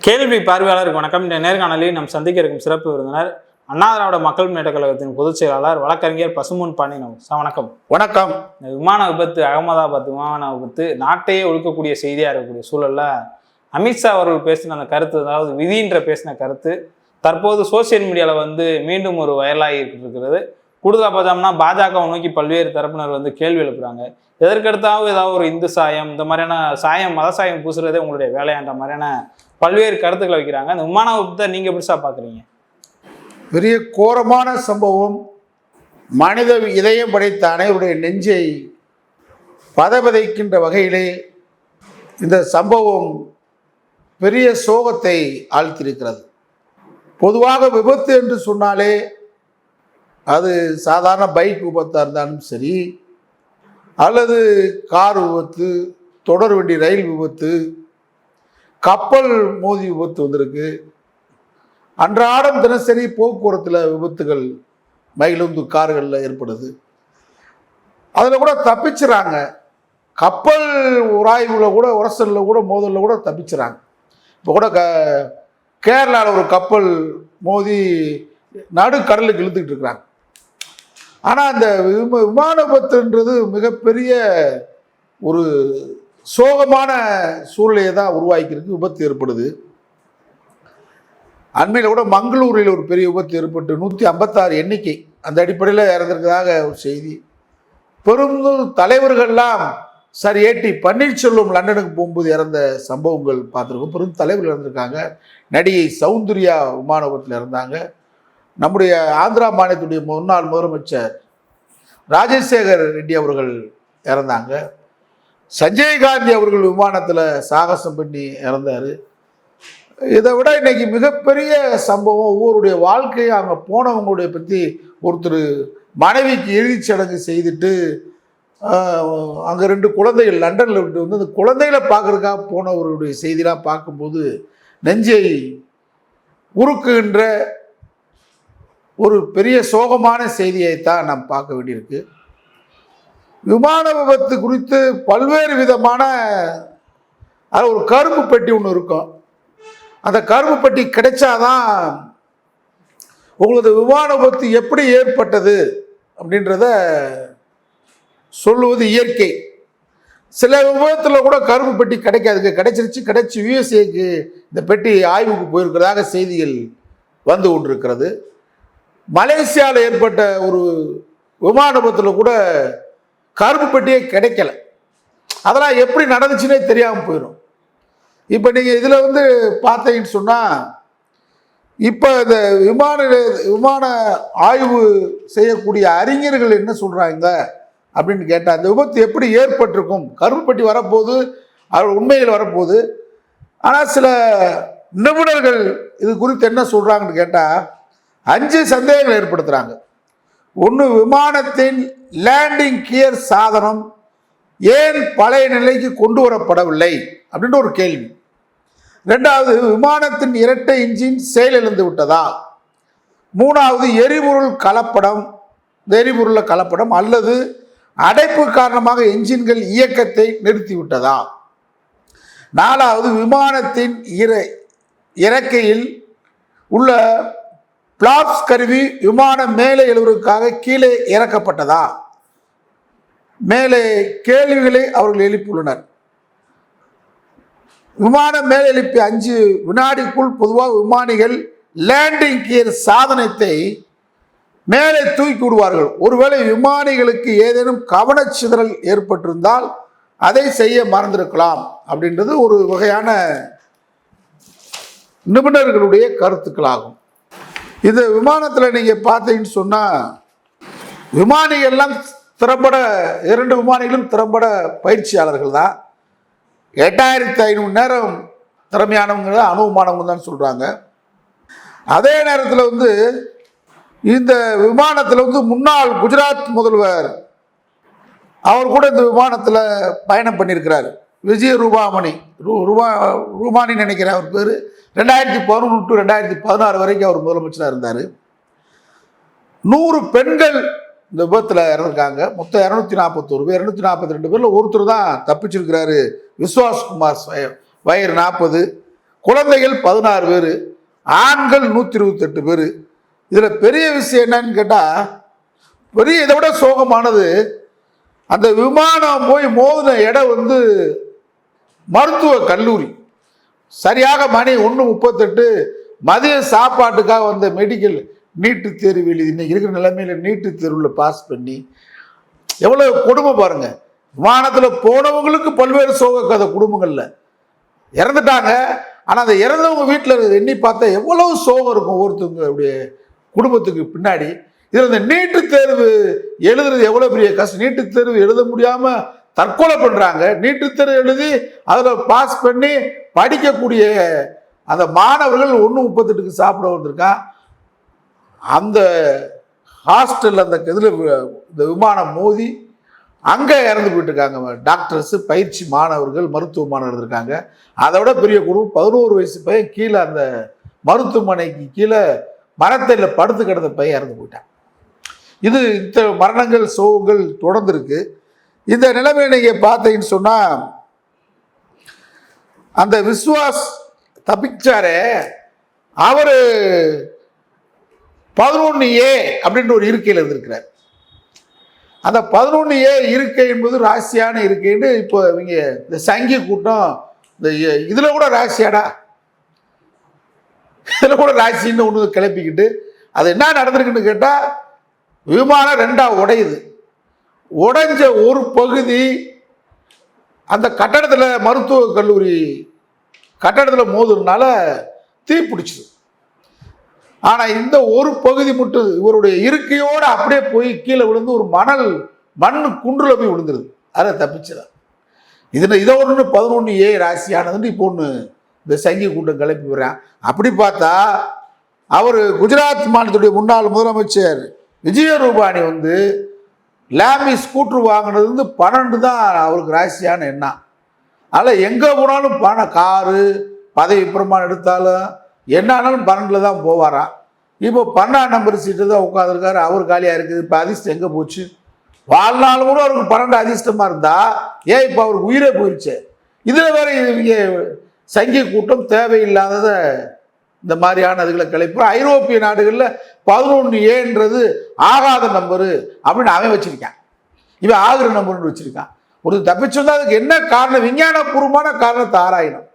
கேள்வி பார்வையாளருக்கு வணக்கம். இந்த நேர்காணலில் நாம் சந்திக்க இருக்கும் சிறப்பு விருந்தினர் அண்ணா திராவிட மக்கள் முன்னேற்ற கழகத்தின் பொதுச் செயலாளர் வழக்கறிஞர் பசும்பொன் பாண்டியன். வணக்கம். வணக்கம். விமான விபத்து, அகமதாபாத் விமான விபத்து நாட்டையே ஒழுக்கக்கூடிய செய்தியா இருக்கக்கூடிய சூழல்ல அமித்ஷா அவர்கள் பேசின அந்த கருத்து, அதாவது விதின்ற பேசின கருத்து தற்போது சோசியல் மீடியாவில் மீண்டும் ஒரு வைரலாகி இருக்கிறது. கூடுதலாக பார்த்தோம்னா பாஜகவை நோக்கி பல்வேறு தரப்பினர் கேள்வி எழுப்புறாங்க. எதற்கெடுத்தாவது ஏதாவது ஒரு இந்து சாயம், இந்த மாதிரியான சாயம், மத சாயம் பூசுறதே உங்களுடைய வேலையான்ற மாதிரியான பல்வேறு கருத்துக்களை வைக்கிறாங்க. அந்த விமான விபத்தை நீங்க எப்படிசா பாக்குறீங்க? பெரிய கோரமான சம்பவம். மனித இதயம் படைத்த அனைவருடைய நெஞ்சை பதபதைக்கின்ற வகையிலே இந்த சம்பவம் பெரிய சோகத்தை ஆழ்த்தியிருக்கிறது. பொதுவாக விபத்து என்று சொன்னாலே அது சாதாரண பைக் விபத்தாக இருந்தாலும் சரி, அல்லது கார் விபத்து, தொடர் வண்டி ரயில் விபத்து, கப்பல் மோதி விபத்து வந்திருக்கு. அன்றாடம் தினசரி போக்குவரத்தில் விபத்துகள் மகிழுந்து கார்களில் ஏற்படுது. அதில் கூட தப்பிச்சுறாங்க. கப்பல் உராய்வில் கூட, உரசலில் கூட, மோதலில் கூட தப்பிச்சுறாங்க. இப்போ கூட கேரளாவில் ஒரு கப்பல் மோதி நடுக்கடலுக்கு இழுத்துக்கிட்டு இருக்கிறாங்க. ஆனால் அந்த விமான விபத்துன்றது மிகப்பெரிய ஒரு சோகமான சூழ்நிலையை தான் உருவாக்கியிருக்கு. விபத்து ஏற்படுது. அண்மையில் கூட மங்களூரில் ஒரு பெரிய விபத்து ஏற்பட்டு 156 எண்ணிக்கை, அந்த அடிப்படையில் இறந்திருக்கிறதாக ஒரு செய்தி. பெரும் தலைவர்கள்லாம் சார் ஏடி பன்னீர்செல்வம் லண்டனுக்கு போகும்போது இறந்த சம்பவங்கள் பார்த்துருக்கோம். பெரும் தலைவர்கள் இறந்திருக்காங்க. நடிகை சௌந்தர்யா விமான விபத்தில் இறந்தாங்க. நம்முடைய ஆந்திரா மாநிலத்துடைய முன்னாள் முதலமைச்சர் ராஜசேகர் ரெட்டி அவர்கள் இறந்தாங்க. சஞ்சய் காந்தி அவர்கள் விமானத்தில் சாகசம் பண்ணி இறந்தார். இதை விட இன்னைக்கு மிகப்பெரிய சம்பவம், ஒவ்வொருடைய வாழ்க்கையை அங்கே போனவங்களுடைய பற்றி ஒருத்தர் மனைவிக்கு இறுதிச் சடங்கு செய்துட்டு அங்கே 2 குழந்தைகள் லண்டனில் விட்டு அந்த குழந்தைகளை பார்க்கறதுக்காக போனவருடைய செய்திலாம் பார்க்கும்போது நெஞ்சை உருக்குகின்ற ஒரு பெரிய சோகமான செய்தியைத்தான் நாம் பார்க்க வேண்டியிருக்கு. விமான விபத்து குறித்து பல்வேறு விதமான ஒரு கருப்பு பெட்டி ஒன்று இருக்கும். அந்த கருப்பு பெட்டி கிடைச்சாதான் உங்களது விமான விபத்து எப்படி ஏற்பட்டது அப்படின்றத சொல்லுவது இயற்கை. சில விபத்தில் கூட கருப்பு பெட்டி கிடைக்காதுங்க. கிடைச்சி யுஎஸ்ஏக்கு இந்த பெட்டி ஆய்வுக்கு போயிருக்கிறதாக செய்திகள் வந்து கொண்டிருக்கிறது. மலேசியாவில் ஏற்பட்ட ஒரு விமான விபத்தில் கூட கருப்பு பெட்டியே கிடைக்கல. அதெல்லாம் எப்படி நடந்துச்சுன்னே தெரியாமல் போயிடும். இப்போ நீங்கள் இதில் பார்த்தீங்கன்னு சொன்னால், இப்போ இந்த விமான ஆய்வு செய்யக்கூடிய அறிஞர்கள் என்ன சொல்கிறாங்க அப்படின்னு கேட்டால், அந்த விபத்து எப்படி ஏற்பட்டிருக்கும், கருப்பு பெட்டி வரப்போகுது, அவர் உண்மையில் வரப்போகுது. ஆனால் சில நிபுணர்கள் இது குறித்து என்ன சொல்கிறாங்கன்னு கேட்டால் 5 சந்தேகங்கள் ஏற்படுத்துகிறாங்க. ஒன்று, விமானத்தின் லேண்டிங் கியர் சாதனம் ஏன் பழைய நிலைக்கு கொண்டு வரப்படவில்லை அப்படின்ற ஒரு கேள்வி. 2வது, விமானத்தின் இரட்டை இன்ஜின் செயலிழந்து விட்டதா. 3வது, எரிபொருள் கலப்படம் அல்லது அடைப்பு காரணமாக என்ஜின்கள் இயக்கத்தை நிறுத்திவிட்டதா. 4வது, விமானத்தின் இறக்கையில் உள்ள பிளாப்ஸ் கருவி விமானம் மேலே எழுவதற்காக கீழே இறக்கப்பட்டதா. மேலே கேள்விகளை அவர்கள் எழுப்பியுள்ளனர். விமானம் மேலே எழுப்பி 5 வினாடிக்குள் பொதுவாக விமானிகள் லேண்டிங் கியர் சாதனத்தை மேலே தூக்கி விடுவார்கள். ஒருவேளை விமானிகளுக்கு ஏதேனும் கவனச்சிதறல் ஏற்பட்டிருந்தால் அதை செய்ய மறந்திருக்கலாம் அப்படின்றது ஒரு வகையான நிபுணர்களுடைய கருத்துக்களாகும். இந்த விமானத்தில் நீங்கள் பார்த்தீங்கன்னு சொன்னால், விமானிகள்லாம் திறம்பட 2 விமானிகளும் திறம்பட பயிற்சியாளர்கள் தான். 8500 நேரம் திறமையானவங்க தான், அனுபவமானவங்க தான் சொல்கிறாங்க. அதே நேரத்தில் இந்த விமானத்தில் முன்னாள் குஜராத் முதல்வர் அவர் கூட இந்த விமானத்தில் பயணம் பண்ணியிருக்கிறார். விஜய் ரூபானி நினைக்கிறேன் அவர் பேர். 2011 to 2016 வரைக்கும் அவர் முதலமைச்சராக இருந்தார். 100 பெண்கள் இந்த விபத்தில் இறந்துருக்காங்க. மொத்தம் 241 பேர். 242 பேரில் ஒருத்தர் தான் தப்பிச்சிருக்கிறாரு, விஸ்வாஸ் குமார். வயது 40. குழந்தைகள் 16 பேர், ஆண்கள் 128 பேர். இதில் பெரிய விஷயம் என்னன்னு கேட்டால், பெரிய இதை விட சோகமானது, அந்த விமானம் போய் மோதின இடம் வந்து மருத்துவ கல்லூரி. சரியாக மணி 1:38 மதிய சாப்பாட்டுக்காக வந்த மெடிக்கல் நீட்டு தேர்வு எழுதி இன்னைக்கு இருக்கிற நிலைமையில நீட்டு தேர்வில் பாஸ் பண்ணி எவ்வளவு கொடுமை பாருங்க. விமானத்தில் போனவங்களுக்கு பல்வேறு சோக கதை, குடும்பங்கள்ல இறந்துட்டாங்க. ஆனால் அந்த இறந்தவங்க வீட்டில் எண்ணி பார்த்தா எவ்வளவு சோகம் இருக்கும் ஒவ்வொருத்தவங்க அப்படியே குடும்பத்துக்கு பின்னாடி. இதில் இந்த நீட்டு தேர்வு எழுதுறது எவ்வளோ பெரிய கஷ்டம். நீட்டு தேர்வு எழுத முடியாமல் தற்கொலை பண்ணுறாங்க. நீட்டு தேர்வு எழுதி அதில் பாஸ் பண்ணி படிக்கக்கூடிய அந்த மாணவர்கள் 1:38 சாப்பிட வந்திருக்கான். அந்த ஹாஸ்டல் அந்த இதில் இந்த விமானம் மோதி அங்கே இறந்து போயிட்டு இருக்காங்க டாக்டர்ஸு, பயிற்சி மாணவர்கள், மருத்துவ மாணவர்கள் இருக்காங்க. அதை விட பெரிய குடும்பம் 11 வயசு பையன் கீழே அந்த மருத்துவமனைக்கு கீழே மரத்தில் படுத்து கிடந்த பையன் இறந்து போயிட்டான். இது இந்த மரணங்கள் சோகங்கள் தொடர்ந்துருக்கு. இந்த நிலைமை நீங்கள் பார்த்தீங்கன்னு சொன்னால், அந்த விஸ்வாஸ் தப்பிச்சாரே அவர் 11A அப்படின்ற ஒரு இருக்கையில் இருந்திருக்கிறார். அந்த 11A இருக்கை என்பது ராசியான இருக்கைன்னு இப்போ இவங்க இந்த சங்கி கூட்டம் இந்த இதில் கூட ராசியாடா, இதில் கூட ராசின்னு ஒன்று கிளப்பிக்கிட்டு அது என்ன நடந்திருக்குன்னு கேட்டால், விமானம் 2ஆ உடையுது. உடைஞ்ச ஒரு பகுதி அந்த கட்டடத்தில் மருத்துவக் கல்லூரி கட்டடத்தில் மோதுறதுனால தீ பிடிச்சிது. ஆனால் இந்த ஒரு பகுதி மட்டும் இவருடைய இருக்கையோடு அப்படியே போய் கீழே விழுந்து ஒரு மண் குன்றுல போய் விழுந்துருது. அதை தப்பிச்சிடா. இதை ஒன்று 11A ராசியானதுன்னு இப்போ ஒன்று இந்த சங்கி கூட்டம் கிளப்பி விடுறான். அப்படி பார்த்தா அவர் குஜராத் மாநிலத்துடைய முன்னாள் முதலமைச்சர் விஜய ரூபானி வந்து லேமி ஸ்கூட்ரு வாங்கினது வந்து 12 தான் அவருக்கு ராசியான எண்ணம். அதில் எங்கே போனாலும் பணம், காரு, பதவி பிரமாணம் எடுத்தாலும் என்ன ஆனாலும் 12 தான் போவாராம். இப்போ 12 நம்பர் சீட்டு தான் உட்காந்துருக்காரு. அவர் காலியாக இருக்குது. இப்போ அதிர்ஷ்டம் எங்கே போச்சு? வாழ்நாள் கூட அவருக்கு 12 அதிர்ஷ்டமாக இருந்தா ஏன் இப்போ அவருக்கு உயிரே போயிடுச்சு. இதில் வேற இவங்க சங்கி கூட்டம் தேவையில்லாதத இந்த மாதிரியான இதுகளை கிளப்பி ஐரோப்பிய நாடுகளில் 11Aன்றது ஆகாத நம்பரு அப்படின்னு அவன் வச்சிருக்கான். இவன் ஆகிற நம்பர்னு வச்சிருக்கான். ஒரு தப்பிச்சு வந்தால் அதுக்கு என்ன காரணம்? விஞ்ஞானபூர்வமான காரணத்தை ஆராயணும்.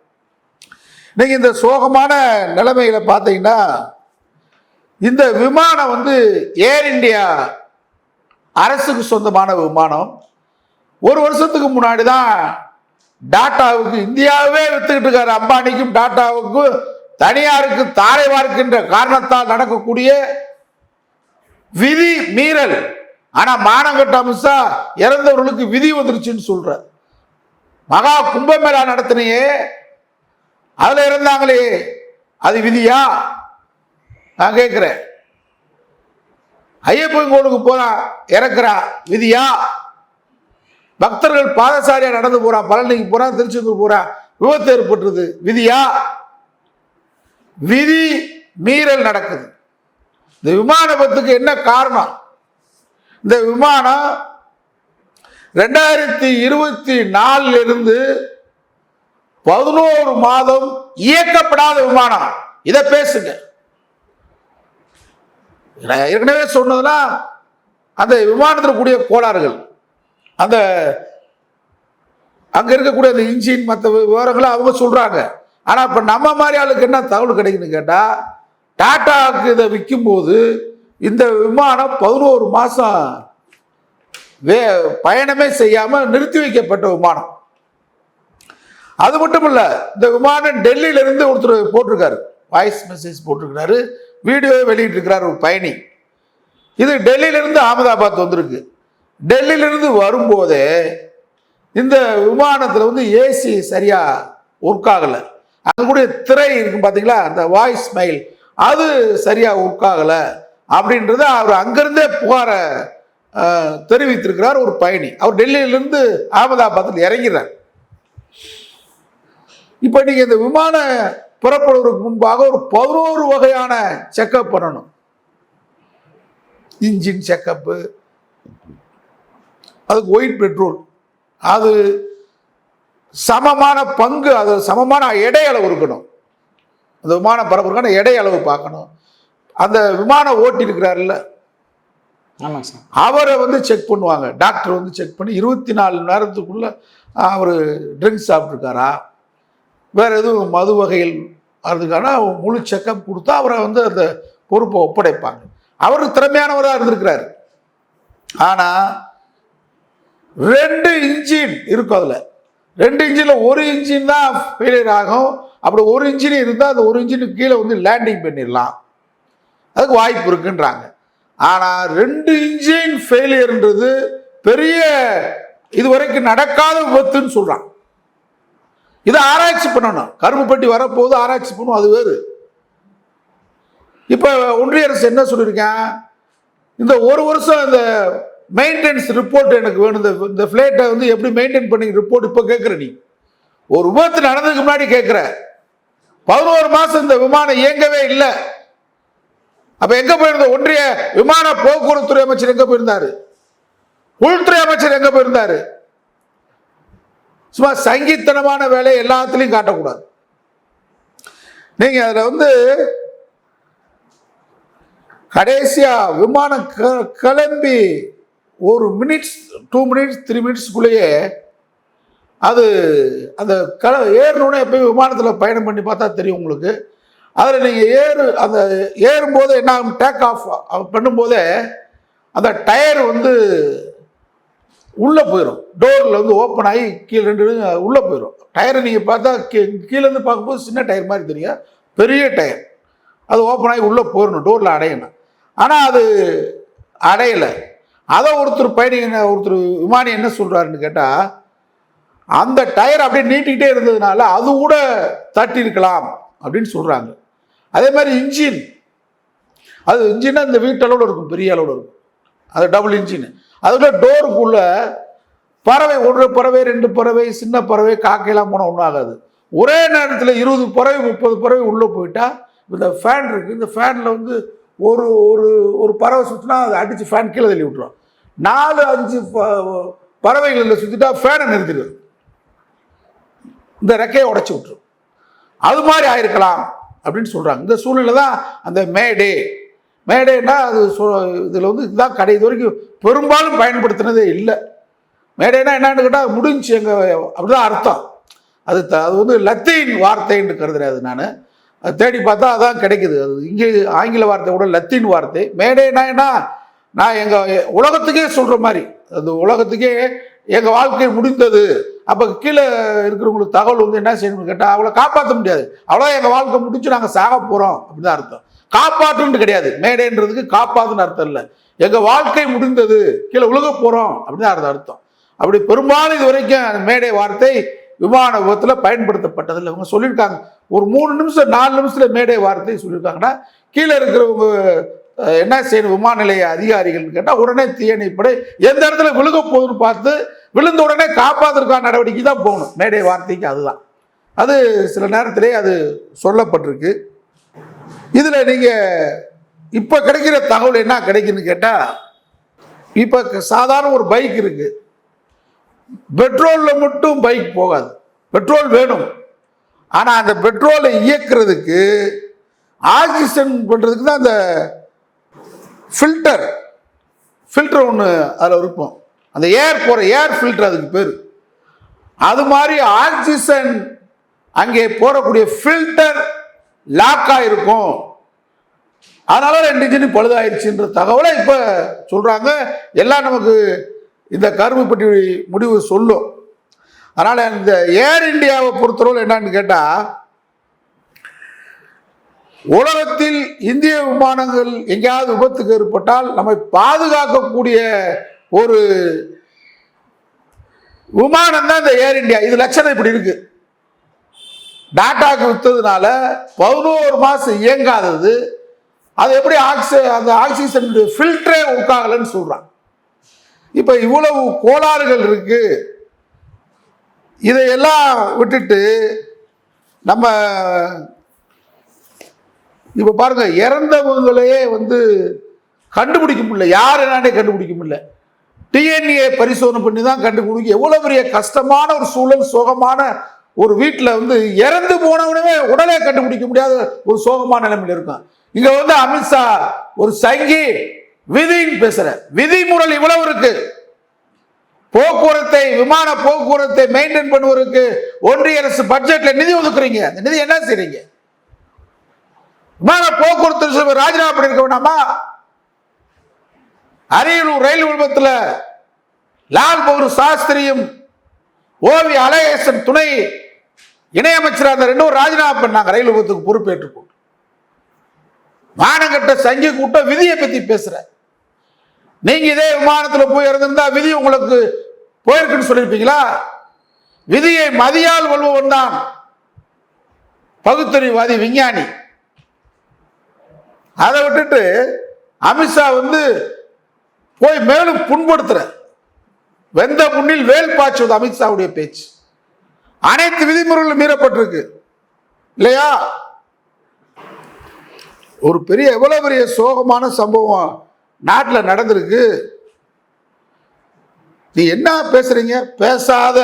நீங்கள் இந்த சோகமான நிலைமைகளை பார்த்தீங்கன்னா, இந்த விமானம் வந்து ஏர் இந்தியா அரசுக்கு சொந்தமான விமானம். ஒரு வருஷத்துக்கு முன்னாடி தான் டாட்டாவுக்கு, இந்தியாவே வித்துக்கிட்டு இருக்காரு அம்பானிக்கும் டாட்டாவுக்கும், தனியாருக்கு தாரை வார்க்கின்ற காரணத்தால் நடக்கக்கூடிய விதி மீறல். ஆனா மானங்கட்ட அமித்ஷா இறந்தவர்களுக்கு விதி வந்துருச்சுன்னு சொல்ற. மகா கும்பமேளா நடத்தினையே, அதுல இறந்தாங்களே, அது விதியா? நான் கேட்கிறேன். ஐயப்பன் கோளுக்கு போறா இறக்குறா, விதியா? பக்தர்கள் பாதசாரியா நடந்து போறா, பழனிக்கு போறா, திருச்செந்தூர் போறா, விபத்து ஏற்பட்டுருது, விதியா? விதி மீறல் நடக்குது. இந்த விமான விபத்துக்கு என்ன காரணம்? இந்த விமானம் 2024 இருந்து 11 மாதம் இயக்கப்படாத விமானம். இதை பேசுங்க. ஏற்கனவே சொன்னதுன்னா அந்த விமானத்தில் கூடிய கோளாறுகள், அந்த அங்க இருக்கக்கூடிய அந்த இன்ஜின் மற்ற விவரங்களை அவங்க சொல்றாங்க. ஆனா இப்ப நம்ம மாதிரி ஆளுக்கு என்ன தகவல் கிடைக்குன்னு கேட்டா, டாட்டாவுக்கு இதை விற்கும் போது இந்த விமானம் 11 மாசம் பயணமே செய்யாம நிறுத்தி வைக்கப்பட்ட விமானம். அது மட்டும் இல்ல, இந்த விமானம் டெல்லியில இருந்து ஒருத்தர் போட்டிருக்காரு, வாய்ஸ் மெசேஜ் போட்டிருக்கிறாரு, வீடியோ வெளியிட்டு இருக்கிறார் ஒரு பயணி. இது டெல்லியில இருந்து அகமதாபாத் வந்திருக்கு. டெல்லியில இருந்து வரும்போதே இந்த விமானத்தில் வந்து ஏசி சரியா ஒர்க் ஆகலை. அங்கே கூட திரை இருக்கும் பார்த்தீங்களா, அந்த வாய்ஸ் மெயில், அது சரியா ஒர்க் ஆகலை அப்படின்றத அவர் அங்கிருந்தே புகாரை தெரிவித்திருக்கிறார் ஒரு பயணி. அவர் டெல்லியிலிருந்து அகமதாபாத்தில் இறங்கிறார். இப்போ நீங்க இந்த விமான புறப்படுவதற்கு முன்பாக ஒரு 11 வகையான செக்அப் பண்ணணும். இன்ஜின் செக்கப்பு, அதுக்கு ஒயிட் பெட்ரோல், அது சமமான பங்கு, அது சமமான எடை அளவு இருக்கணும். அந்த விமானம் பறப்புக்கான எடை அளவு பார்க்கணும். அந்த விமானம் ஓட்டி இருக்கிறாருல்ல, ஆமாங்க சார், அவரை வந்து செக் பண்ணுவாங்க. டாக்டர் வந்து செக் பண்ணி 24 மணி நேரத்துக்குள்ள அவர் ட்ரிங்க்ஸ் சாப்பிட்ருக்காரா, வேற எதுவும் மது வகைகள் அதுக்கான முழு செக்கப் கொடுத்தா அவரை வந்து அந்த பொறுப்பை ஒப்படைப்பாங்க. அவர் திறமையானவராக இருந்திருக்கிறார். ஆனால் 2 இன்ஜின் இருக்கும். அதில் 2 இன்ஜினில் ஒரு இன்ஜின் தான் ஃபெயிலியர் ஆகும். அப்படி ஒரு இன்ஜின் இருந்தால் அந்த ஒரு இன்ஜினுக்கு கீழே வந்து லேண்டிங் பண்ணிடலாம், அதுக்கு வாய்ப்பு இருக்குன்றாங்க. ஆனால் 2 இன்ஜின் ஃபெயிலியர்ன்றது பெரிய இதுவரைக்கும் நடக்காத விபத்துன்னு சொல்கிறான். இதை ஆராய்ச்சி பண்ணணும். கருப்பு பெட்டி வரப்போது ஆராய்ச்சி பண்ணும், அது வேறு. இப்போ ஒன்றிய அரசு என்ன சொல்லியிருக்கேன், இந்த ஒரு வருஷம் இந்த மெயின்டெனன்ஸ் ரிப்போர்ட் எனக்கு வேணும், இந்த ஃப்ளைட்டை வந்து எப்படி மெயின்டைன் பண்ணி ரிப்போர்ட் இப்போ கேட்குற. நீ ஒரு விபத்து நடந்ததுக்கு முன்னாடி கேட்குற. 11 மாதம் இந்த விமானம் இயங்கவே இல்லை. அப்போ எங்கே போயிருந்த ஒன்றிய விமான போக்குவரத்துறை அமைச்சர் எங்கே போயிருந்தாரு? உள்துறை அமைச்சர் எங்கே போயிருந்தாரு? சும்மா சங்கித்தனமான வேலையை எல்லாத்துலேயும் காட்டக்கூடாது. நீங்கள் அதில் வந்து கடைசியா விமானம் கிளம்பி ஒரு மினிட்ஸ் 2 மினிட்ஸ் 3 மினிட்ஸ்க்குள்ளேயே அது அந்த ஏறணுன்னே எப்பயும் விமானத்தில் பயணம் பண்ணி பார்த்தா தெரியும் உங்களுக்கு. அதில் நீங்கள் அந்த ஏறும்போது என்ன ஆகும், டேக் ஆஃப் பண்ணும்போதே அந்த டயர் வந்து உள்ளே போயிடும். டோரில் வந்து ஓப்பன் ஆகி கீழே 2 உள்ளே போயிடும். டயரை நீங்கள் பார்த்தா கீழேருந்து பார்க்கும்போது சின்ன டயர் மாதிரி தெரியும், பெரிய டயர். அது ஓப்பன் ஆகி உள்ளே போயிடணும், டோரில் அடையணும். ஆனால் அது அடையலை. அதை ஒருத்தர் விமானி என்ன சொல்கிறாருன்னு கேட்டால், அந்த டயர் அப்படியே நீட்டிக்கிட்டே இருந்ததுனால அது கூட தட்டி இருக்கலாம் அப்படின்னு சொல்கிறாங்க. அதே மாதிரி இன்ஜின், அது இன்ஜின்னா இந்த வீட்டளவில் இருக்கும், பெரிய அளவில் இருக்கும், அது டபுள் இன்ஜின். அதுக்குள்ள டோருக்குள்ள பறவை, 1 பறவை 2 பறவை சின்ன பறவை காக்கையெல்லாம் போனால் ஒன்றும் ஆகாது. ஒரே நேரத்தில் 20 பறவை 30 பறவை உள்ளே போயிட்டா, இந்த ஃபேன் இருக்குது, இந்த ஃபேனில் வந்து ஒரு ஒரு ஒரு பறவை சுற்றினா அதை அடித்து ஃபேன் கீழே தள்ளி விட்டுரும். 4-5 பறவைகளில் சுற்றிட்டா ஃபேனை நிறுத்திடுது, இந்த ரெக்கையை உடச்சி விட்டுரும். அது மாதிரி ஆயிருக்கலாம் அப்படின்னு சொல்கிறாங்க. இந்த சூழ்நிலை தான் அந்த மேடேன்னா அது இதில் வந்து இதுதான் இது வரைக்கும் பெரும்பாலும் பயன்படுத்தினதே இல்லை. மேடேனா என்னன்னு கேட்டால் முடிஞ்சு எங்கள் அப்படிதான் அர்த்தம். அது வந்து லத்தீன் வார்த்தைன்னு கருதுறாது. நான் அது தேடி பார்த்தா அதான் கிடைக்குது. அது இங்கே ஆங்கில வார்த்தை கூட லத்தீன் வார்த்தை. மேடேனா என்ன, நான் எங்கள் உலகத்துக்கே சொல்கிற மாதிரி, அந்த உலகத்துக்கே எங்கள் வாழ்க்கை முடிந்தது. அப்போ கீழே இருக்கிறவங்களுக்கு தகவல் வந்து என்ன செய்யணும்னு கேட்டால், அவளை காப்பாற்ற முடியாது, அவ்வளோ எங்கள் வாழ்க்கை முடிச்சு நாங்கள் சாக போகிறோம் அப்படின்னு தான் அர்த்தம். காப்பாற்றுன்னு கிடையாது. மேடேன்றதுக்கு காப்பாற்றுன்னு அர்த்தம் இல்லை, எங்கள் வாழ்க்கை முடிந்தது, கீழே உலக போகிறோம் அப்படின்னு தான் அர்த்தம். அப்படி பெரும்பாலும் இது வரைக்கும் மேடை வார்த்தை விமான விபத்தில் பயன்படுத்தப்பட்டதில்லை. இவங்க சொல்லியிருக்காங்க ஒரு 3 நிமிஷம் 4 நிமிஷத்தில் மேடை வார்த்தை சொல்லியிருக்காங்கன்னா, கீழே இருக்கிறவங்க என்ன செய்யணும் விமான நிலைய அதிகாரிகள்னு கேட்டால், உடனே தீயணைப்படை எந்த இடத்துல விழுக போகுதுன்னு பார்த்து விழுந்த உடனே காப்பாற்றுறதுக்கான நடவடிக்கை தான் போகணும். மேடை வார்த்தைக்கு அதுதான். அது சில நேரத்திலே அது சொல்லப்பட்டிருக்கு. இதில் நீங்கள் இப்போ கிடைக்கிற தகவல் என்ன கிடைக்குன்னு கேட்டால், இப்போ சாதாரண ஒரு பைக் இருக்குது, பெட்ரோலில் மட்டும் பைக் போகாது, பெட்ரோல் வேணும். ஆனால் அந்த பெட்ரோலை இயக்கிறதுக்கு ஆக்சிஜன் பண்ணுறதுக்கு தான் அந்த ஃபில்டர் ஒன்று அதில் இருக்கும், அந்த ஏர் ஃபில்டர் அதுக்கு பேர். அது மாதிரி ஆக்சிஜன் அங்கே போடக்கூடிய ஃபில்டர் லாக் ஆகிருக்கும், அதனால 2 இன்ஜின் பழுதாயிருச்சுன்ற தகவலை இப்போ சொல்கிறாங்க. எல்லாம் நமக்கு இந்த கருப்பு பெட்டி முடிவு சொல்லும். அதனால் இந்த ஏர் இந்தியாவை பொறுத்தவரை என்னன்னு கேட்டால், உலகத்தில் இந்திய விமானங்கள் எங்கேயாவது விபத்துக்கு ஏற்பட்டால் நம்மை பாதுகாக்கக்கூடிய ஒரு விமானம் தான் இந்த ஏர் இந்தியா. இது லட்சணம் இப்படி இருக்கு. டாட்டாக்கு விற்றதுனால 11 மாதம் இயங்காதது, அது எப்படி அந்த ஆக்சிஜன் ஃபில்டரே உட்காகலன்னு சொல்றான். இப்போ இவ்வளவு கோளாறுகள் இருக்கு. இதையெல்லாம் விட்டுட்டு நம்ம இப்போ பாருங்க, இறந்தவங்களையே வந்து கண்டுபிடிக்க முடியல, யார் என்னன்னே கண்டுபிடிக்க முடியல. டிஎன்ஏ பரிசோதனை பண்ணி தான் கண்டுபிடிக்க. எவ்வளோ பெரிய கஷ்டமான ஒரு சூழல், சோகமான ஒரு வீட்டில் வந்து இறந்து போனவனவே உடலை கண்டுபிடிக்க முடியாத ஒரு சோகமான நிலைமையில் இருக்கும். இங்க வந்து அமித்ஷா ஒரு சங்கி விதின்னு பேசுற, விதிமுறை இவ்வளவு இருக்கு. போக்குவரத்தை, விமான போக்குவரத்தை மெயின்டைன் பண்ணுவதற்கு ஒன்றிய அரசு பட்ஜெட்ல நிதி ஒதுக்குறீங்க. அந்த நிதி என்ன செய்றீங்க? விமான போக்குவரத்து ராஜினாமா பண்ணிருக்க வேண்டாமா? அரியலூர் ரயில் விபத்துல லால் பகதூர் சாஸ்திரியும் ஓவி அழகேசன் துணை இணையமைச்சர் அந்த ரெண்டும் ராஜினாமா பண்ணாங்க ரயில் விபத்துக்கு பொறுப்பேற்றுக் கொண்டு. மானங்கட்ட சங்கி கூட்டம் விதியை பத்தி பேசுற. நீங்க இதே விமானத்துல போய் இருந்திருந்தா விதி உங்களுக்கு போயிருக்குன்னு சொல்லியிருப்பீங்களா? விதியை மதியால் வல்லுவன் தான் பகுத்தறிவாதி, விஞ்ஞானி. அதை விட்டுட்டு அமித்ஷா வந்து போய் மேலும் புண்படுத்துற. வெந்த முன்னில் வேல் பாய்ச்சுவது அமித்ஷாவுடைய பேச்சு. அனைத்து விதிமுறைகளும் மீறப்பட்டிருக்கு இல்லையா? ஒரு பெரிய எவ்வளவு பெரிய சோகமான சம்பவம் நாட்டில் நடந்திருக்கு. நீ என்ன பேசுறீங்க? பேசாத,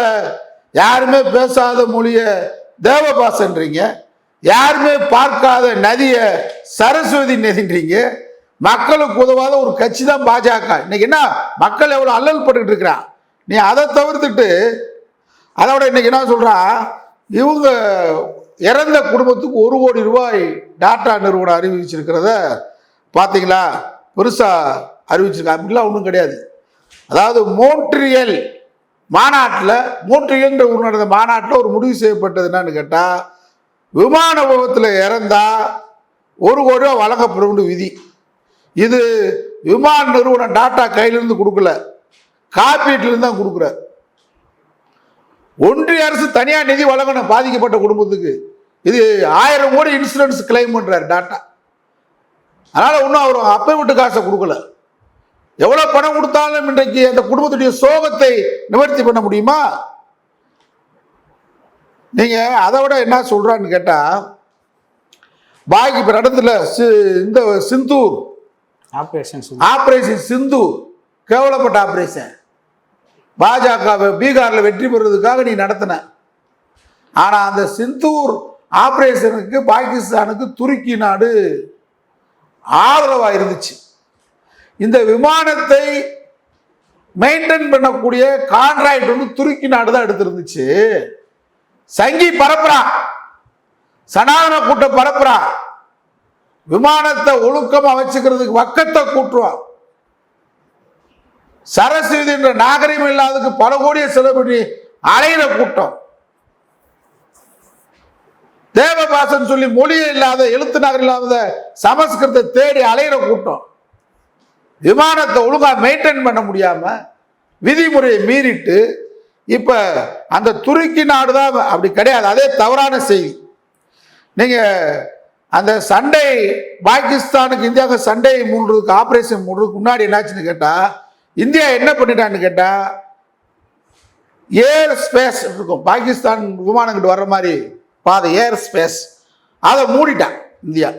யாருமே பேசாத மொழிய தேவபாசன்றீங்க, யாருமே பார்க்காத நதிய சரஸ்வதி நதின்றீங்க. மக்களுக்கு உதவாத ஒரு கட்சி தான் பாஜக. இன்னைக்கு என்ன மக்கள் எவ்வளவு அல்லல் பட்டு இருக்கிறான். நீ அதை தவிர்த்துட்டு அதோட இன்னைக்கு என்ன சொல்றான், இவங்க இறந்த குடும்பத்துக்கு 1 கோடி ரூபாய் டாடா நிறுவனம் அறிவிச்சிருக்கிறத பார்த்தீங்களா? பெருசா அறிவிச்சிருக்க. அப்படிலாம் ஒன்றும் கிடையாது. அதாவது மோன்ட்ரியல் மாநாட்டில், மோன்ட்ரியல் ஒரு நடந்த மாநாட்டில் ஒரு முடிவு செய்யப்பட்டது என்னன்னு கேட்டால், விமான விபத்தில் இறந்தா 1 கோடி ரூபா வழங்கப்படும் விதி. இது விமான நிறுவனம் டாடா கையிலிருந்து கொடுக்கல, காப்பீட்டிலிருந்து தான் கொடுக்குற. ஒன்றிய அரசு தனியார் நிதி வழங்கணும் பாதிக்கப்பட்ட குடும்பத்துக்கு. இது 1000 கோடி இன்சூரன்ஸ் கிளைம் பண்றாரு டாடா. அதனால இன்னும் அவர் அப்பை விட்டு காசை கொடுக்கல. எவ்வளவு பணம் கொடுத்தாலும் இன்றைக்கு அந்த குடும்பத்துடைய சோகத்தை நிவர்த்தி பண்ண முடியுமா? நீங்க அதை விட என்ன சொல்றான்னு கேட்டா, பாக்கி இப்ப நடந்துல இந்த சிந்தூர் ஆபரேஷன் சிந்தூர் கேவலப்பட்ட ஆபரேஷன். பாஜக பீகார்ல வெற்றி பெறுவதற்காக நீ நடத்தின. ஆனா அந்த சிந்தூர் ஆபரேஷனுக்கு பாகிஸ்தானுக்கு துருக்கி நாடு ஆதரவா இருந்துச்சு. இந்த விமானத்தை மெயின்டைன் பண்ணக்கூடிய கான்ட்ராக்ட் வந்து துருக்கி நாடு தான் எடுத்திருந்துச்சு. சங்கி பரப்புறான், சனாதன கூட்டம் பரப்புறான், விமானத்தை ஒழுக்கமா வச்சுக்கிறதுக்கு வக்கத்தை கூட்டுவான். சரஸ்வதி என்ற நாகரிகம் இல்லாததுக்கு பல கோடியை செலவு பண்ணி அலையிற கூட்டம். தேவபாசன் சொல்லி மொழியே இல்லாத, எழுத்து நகர் இல்லாத சமஸ்கிருதத்தை தேடி அலையிற கூட்டம். விமானத்தை ஒழுங்கா மெயின்டைன் பண்ண முடியாம விதிமுறையை மீறிட்டு இப்ப அந்த துருக்கி நாடுதான். அப்படி கிடையாது, அதே தவறான செய்தி. நீங்க அந்த சண்டை பாகிஸ்தானுக்கு இந்தியாவுக்கு சண்டை மூடுறதுக்கு, ஆபரேஷன் மூடுறதுக்கு முன்னாடி என்னாச்சுன்னு கேட்டா, இந்தியா என்ன பண்ணிட்டான்னு கேட்டா, ஏர் ஸ்பேஸ் இருக்கும், பாகிஸ்தான் விமானங்கிட்ட வர்ற மாதிரி பாதை ஏர் ஸ்பேஸ், அதை மூடிட்டான் இந்தியா.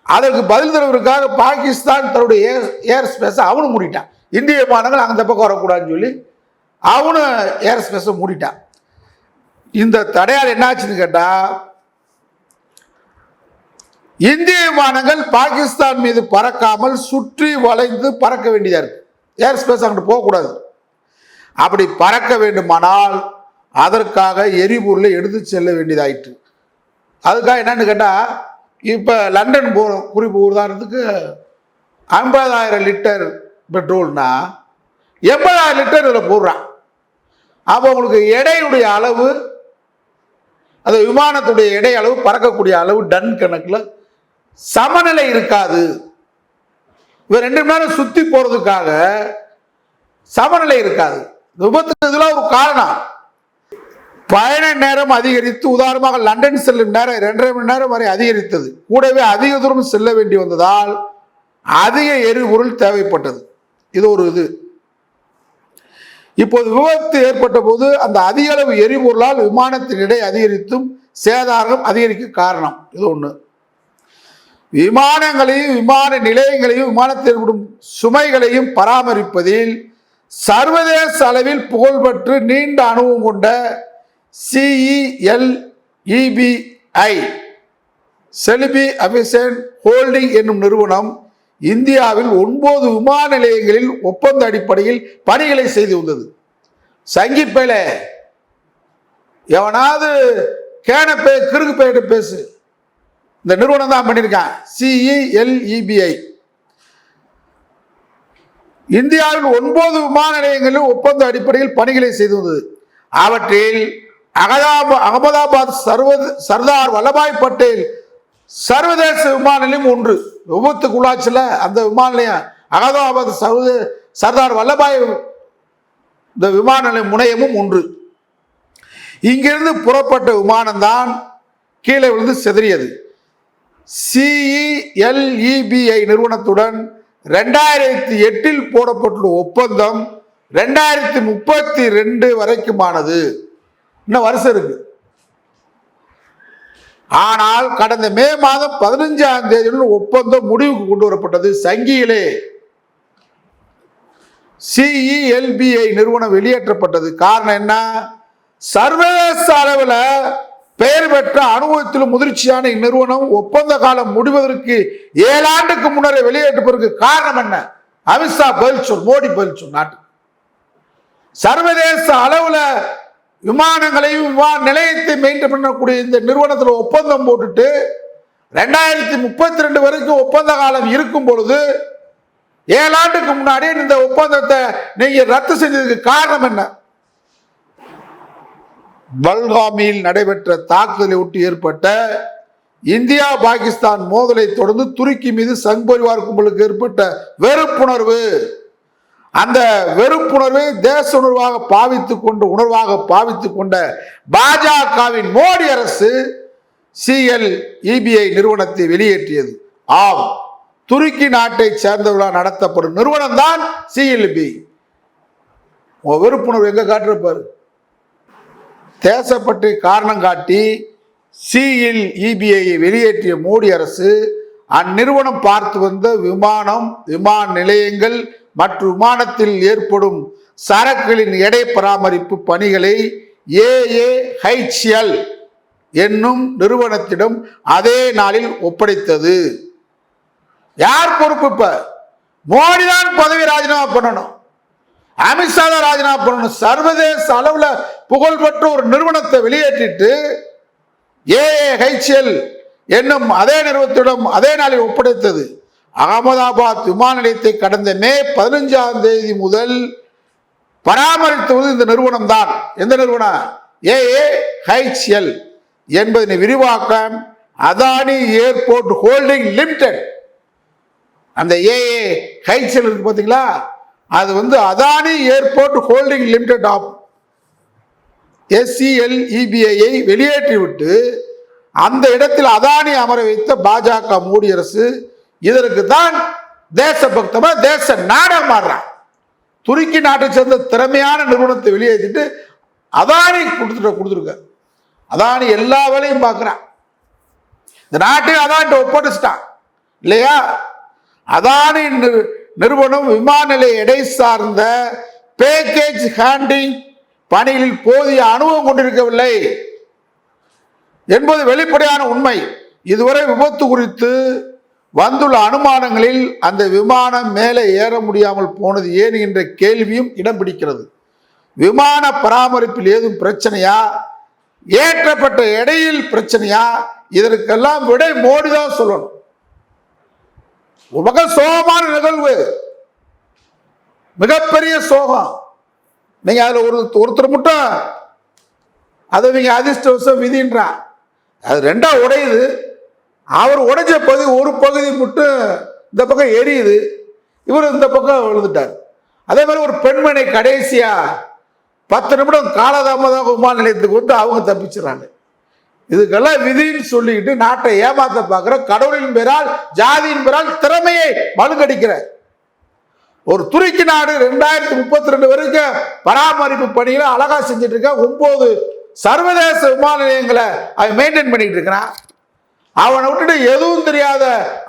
அதற்கு பதில் தருவதற்காக பாகிஸ்தான் தன்னுடைய ஏர் ஸ்பேஸை அவனும் மூடிட்டான். இந்திய விமானங்கள் அங்கே இந்த பக்கம் வரக்கூடாதுன்னு சொல்லி அவனும் ஏர் ஸ்பேஸை மூடிட்டான். இந்த தடையால் என்னாச்சுன்னு கேட்டா, இந்திய விமானங்கள் பாகிஸ்தான் மீது பறக்காமல் சுற்றி வளைந்து பறக்க வேண்டியதா இருக்கு. ஏர் ஸ்பேஸ் அங்கிட்டு போகக்கூடாது. அப்படி பறக்க வேண்டுமானால் அதற்காக எரிபொருளை எடுத்து செல்ல வேண்டியதாயிற்று. அதுக்காக என்னன்னு கேட்டா, இப்ப லண்டன் போறோம், குறிப்பு உதாரணத்துக்கு 50,000 லிட்டர் பெட்ரோல்னா 80,000 லிட்டர் இதில் போடுறான். அப்போ உங்களுக்கு எடையுடைய அளவு, அந்த விமானத்துடைய எடை அளவு, பறக்கக்கூடிய அளவு டன் கணக்கில் சமநிலை இருக்காது. இவ 2 மணி நேரம் சுத்தி போறதுக்காக சமநிலை இருக்காது. விபத்துக்கு இதெல்லாம் ஒரு காரணம். பயண நேரம் அதிகரித்து, உதாரணமாக லண்டன் செல்லும் நேரம் 2.5 மணி நேரம் வரை அதிகரித்தது. கூடவே அதிக தூரம் செல்ல வேண்டி வந்ததால் அதிக எரிபொருள் தேவைப்பட்டது. இது ஒரு இது. இப்போது விபத்து ஏற்பட்ட போது அந்த அதிக அளவு எரிபொருளால் விமானத்தின் எடை அதிகரித்தும் சேதாரம் அதிகரிக்க காரணம். இது ஒண்ணு. விமானங்களையும் விமான நிலையங்களையும் விமானத்தில் ஏற்படும் சுமைகளையும் பராமரிப்பதில் சர்வதேச அளவில் புகழ்பெற்று நீண்ட அனுபவம் கொண்ட CELEBI செலிபி அவிசன் ஹோல்டிங் என்னும் நிறுவனம் இந்தியாவில் 9 விமான நிலையங்களில் ஒப்பந்த அடிப்படையில் பணிகளை செய்து வந்தது. சங்கிப்பையில எவனாவது கேனப்பே கிறுக்கு பேயிட்டு பேசு, இந்த நிறுவனம் தான் பண்ணியிருக்கான். CELEBI இந்தியாவில் 9 விமான நிலையங்களில் ஒப்பந்த அடிப்படையில் பணிகளை செய்து வந்தது. அவற்றில் அகமதாபாத் சர்தார் வல்லபாய் பட்டேல் சர்வதேச விமான நிலையம் ஒன்று. விபத்துக்குள்ளாச்சுல அந்த விமான நிலையம் அகமதாபாத் சர்தார் வல்லபாய் இந்த விமான நிலையம் முனையமும் ஒன்று. இங்கிருந்து புறப்பட்ட விமானம் தான் கீழே விழுந்து செதறியது. CELEBI நிறுவனத்துடன் 2008 போடப்பட்டுள்ள ஒப்பந்தம் 2032 வரைக்குமானது. இன்னும் வருஷம் இருக்கு. ஆனால் கடந்த மே மாதம் 15ஆம் தேதி ஒப்பந்தம் முடிவுக்கு கொண்டு வரப்பட்டது. சங்கியிலே CELEBI நிறுவனம் வெளியேற்றப்பட்டது. காரணம் என்ன? சர்வதேச அளவில் பெயர் பெற்ற அனுபவத்திலும் முதிர்ச்சியான இந்நிறுவனம் ஒப்பந்த காலம் முடிவதற்கு 7 ஆண்டுக்கு முன்னரே வெளியேற்றப்பதற்கு காரணம் என்ன? அமித்ஷா பதில் சொல், மோடி பதில் சொல். நாட்டு சர்வதேச அளவில் விமானங்களையும் விமான நிலையத்தை மெயின்டைன் பண்ணக்கூடிய இந்த நிறுவனத்தில் ஒப்பந்தம் போட்டுட்டு 2032 வரைக்கும் ஒப்பந்த காலம் இருக்கும் பொழுது 7 ஆண்டுக்கு முன்னாடி இந்த ஒப்பந்தத்தை நீங்க ரத்து செஞ்சதுக்கு காரணம் என்ன? பல்காமில் நடைபெற்ற தாக்குதலை ஒட்டி ஏற்பட்ட இந்தியா பாகிஸ்தான் மோதலை தொடர்ந்து துருக்கி மீது சங் பரிவார் கும்பலுக்கு ஏற்பட்ட வெறுப்புணர்வு, அந்த வெறுப்புணர்வை தேச உணர்வாக பாவித்துக் கொண்ட பாஜகவின் மோடி அரசு CELEBI நிறுவனத்தை வெளியேற்றியது. ஆம், துருக்கி நாட்டை சேர்ந்தவர்களால் நடத்தப்படும் நிறுவனம் தான் CELEBI. வெறுப்புணர்வு எங்க காட்டுறப்பாரு? தேசப்பற்றி காரணம் காட்டி CELEBI வெளியேற்றிய மோடி அரசு அந்நிறுவனம் பார்த்து வந்த விமான நிலையங்கள் மற்றும் விமானத்தில் ஏற்படும் சரக்குகளின் எடை பராமரிப்பு பணிகளை AAHL என்னும் நிறுவனத்திடம் அதே நாளில் ஒப்படைத்தது. யார் பொறுப்பு? இப்ப மோடி தான் பதவி ராஜினாமா பண்ணணும், அமித்ஷா தான் ராஜினாமா பண்ணணும். சர்வதேச அளவில் புகழ்பெற்ற ஒரு நிறுவனத்தை வெளியேற்றிட்டு AAHL என்னும் அதே நிறுவனத்திடம் அதே நாளில் ஒப்படைத்தது. அகமதாபாத் விமான நிலையத்தை கடந்த மே 15ஆம் தேதி முதல் பராமரித்துவது இந்த நிறுவனம் தான். எந்த நிறுவனம்? AAHL என்பதனை விரிவாக்கம் அதானி ஏர்போர்ட் ஹோல்டிங் லிமிடெட். அந்த AAHL இருக்கு பார்த்தீங்களா, அது Adani airport holding limited of SELEBI வெளியேற்றிவிட்டு அந்த இடத்தில் அதானி அமர வைத்த பாஜக மோடி அரசு இதற்கு தான் தேசபக்தமா தேச நாடகம் ஆடுறான். துருக்கி நாட்டை சேர்ந்த திறமையான நிறுவனத்தை வெளியேற்றிட்டு அதானி கொடுத்துருக்க. அதானி எல்லா வேலையும் பார்க்கிறான். இந்த நாட்டையும் அதானி ஒப்படைச்சிட்டான் இல்லையா? அதானி நிறுவனம் விமான நிலைய எடை சார்ந்த பேக்கேஜ் ஹேண்டிங் பணிகளில் போதிய அனுபவம் கொண்டிருக்கவில்லை என்பது வெளிப்படையான உண்மை. இதுவரை விபத்து குறித்து வந்துள்ள அனுமானங்களில் அந்த விமானம் மேலே ஏற முடியாமல் போனது ஏன் என்ற கேள்வியும் இடம் பிடிக்கிறது. விமான பராமரிப்பில் ஏதும் பிரச்சனையா, ஏற்றப்பட்ட எடையில் பிரச்சனையா? இதற்கெல்லாம் விடை மோடி தான் சொல்லணும். ஒரு பக்கம் சோகமான நிகழ்வு, மிகப்பெரிய சோகம். நீங்க அதுல ஒருத்தர் மட்டும் அதை நீங்க அதிர்ஷ்டவசம் விதின்றான், அது ரெண்டா உடையுது. அவர் உடைஞ்ச பகுதி ஒரு பகுதி மட்டும் இந்த பக்கம் எரியுது, இவர் இந்த பக்கம் விழுந்துட்டார். அதே மாதிரி ஒரு பெண்மணி கடைசியா 10 நிமிடம் காலதாமதாக விமான நிலையத்துக்கு அவங்க தப்பிச்சுறாங்க. இதுக்கெல்லாம் விதின்னு சொல்லிக்கிட்டு நாட்டை ஏமாத்த பார்க்கிற, கடவுளின் பேரால் ஜாதியின் பேரால் திறமையை மழுங்கடிக்கிற ஒரு துருக்கி நாடு 2032 வரைக்கும் பராமரிப்பு பணிகளை அழகா செஞ்சுட்டு இருக்க. 9 சர்வதேச விமான நிலையங்களை அவன் மெயின்டைன் பண்ணிட்டு இருக்கிறான். அவனை விட்டுட்டு எதுவும் தெரியாத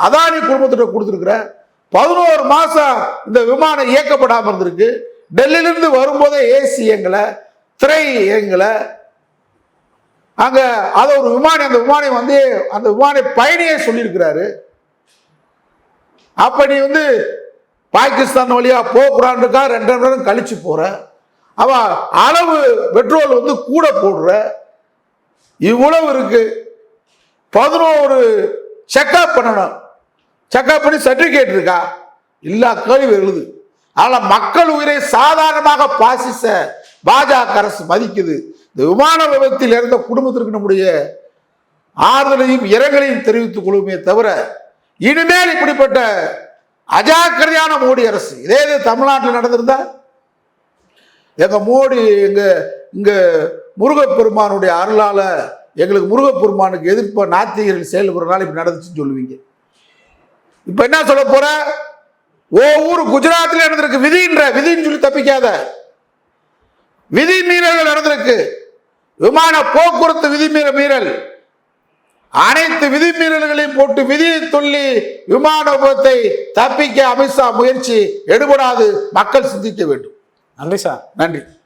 அதானி குடும்பத்திட்ட கொடுத்துருக்குற. 11 மாசம் இந்த விமானம் இயக்கப்படாமல் இருந்திருக்கு. டெல்லியிலிருந்து வரும்போதே ஏசி இயங்கலை, திரை இயங்கலை, அங்க அதை ஒரு விமானி அந்த விமானி பயணியே சொல்லியிருக்கிறாரு. அப்ப நீ பாகிஸ்தான் வழியா போக்குறான்னுக்கா 2 மணி நேரம் கழிச்சு போற, அவன் அளவு பெட்ரோல் கூட போடுற, இவ்வளவு இருக்கு. 11 செக்அப் பண்ணணும், செக்அப் பண்ணி சர்டிபிகேட் இருக்கா, இல்லா கேள்வி எழுது. ஆனா மக்கள் உயிரை சாதாரணமாக பாசிச பாஜக அரசு மதிக்குது. இந்த விமான விபத்தில் இறந்த குடும்பத்திற்கு நம்முடைய ஆறுதலையும் இரங்கலையும் தெரிவித்துக் கொள்ளுமே தவிர, இனிமேல் இப்படிப்பட்ட அஜாக்கிரதையான மோடி அரசு இதே இது தமிழ்நாட்டில் நடந்திருந்தா, எங்க மோடி இங்க முருகப்பெருமானுடைய அருளால எங்களுக்கு முருகப்பெருமானுக்கு எதிர்ப்பு நாத்திகர்கள் செயல்படுறதுனால இப்படி நடந்துச்சுன்னு சொல்லுவீங்க. இப்ப என்ன சொல்ல போற? ஊர் குஜராத்தில் நடந்திருக்கு, விதின்னு சொல்லி தப்பிக்காத. விதி மீறல்கள் நடந்திருக்கு, விமான போக்குவரத்து விதி மீறல், அனைத்து விதி மீறல்களையும் போட்டு விதியை சொல்லி விமான விபத்தை தப்பிக்க அமித்ஷா முயற்சி எடுபடாது. மக்கள் சிந்திக்க வேண்டும். நன்றி சார். நன்றி.